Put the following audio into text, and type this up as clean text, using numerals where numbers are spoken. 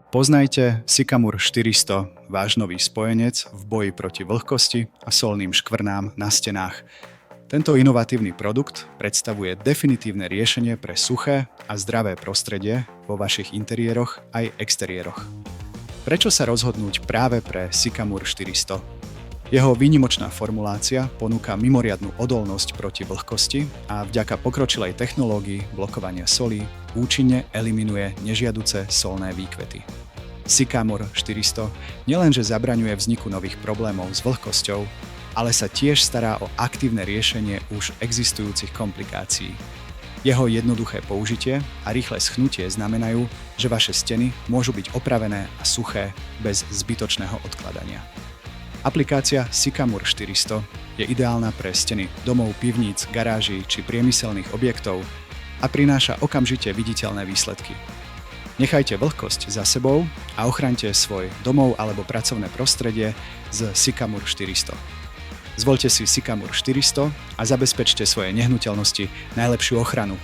Poznajte Sycamore 400, váš nový spojenec v boji proti vlhkosti a solným škvrnám na stenách. Tento inovatívny produkt predstavuje definitívne riešenie pre suché a zdravé prostredie vo vašich interiéroch aj exteriéroch. Prečo sa rozhodnúť práve pre Sycamore 400? Jeho výnimočná formulácia ponúka mimoriadnu odolnosť proti vlhkosti a vďaka pokročilej technológii blokovania solí účinne eliminuje nežiaduce solné výkvety. Sycamore 400 nielenže zabraňuje vzniku nových problémov s vlhkosťou, ale sa tiež stará o aktívne riešenie už existujúcich komplikácií. Jeho jednoduché použitie a rýchle schnutie znamenajú, že vaše steny môžu byť opravené a suché bez zbytočného odkladania. Aplikácia Sycamore 400 je ideálna pre steny domov, pivníc, garáží či priemyselných objektov a prináša okamžite viditeľné výsledky. Nechajte vlhkosť za sebou a ochraňte svoj domov alebo pracovné prostredie s Sycamore 400. Zvoľte si Sycamore 400 a zabezpečte svoje nehnuteľnosti najlepšiu ochranu.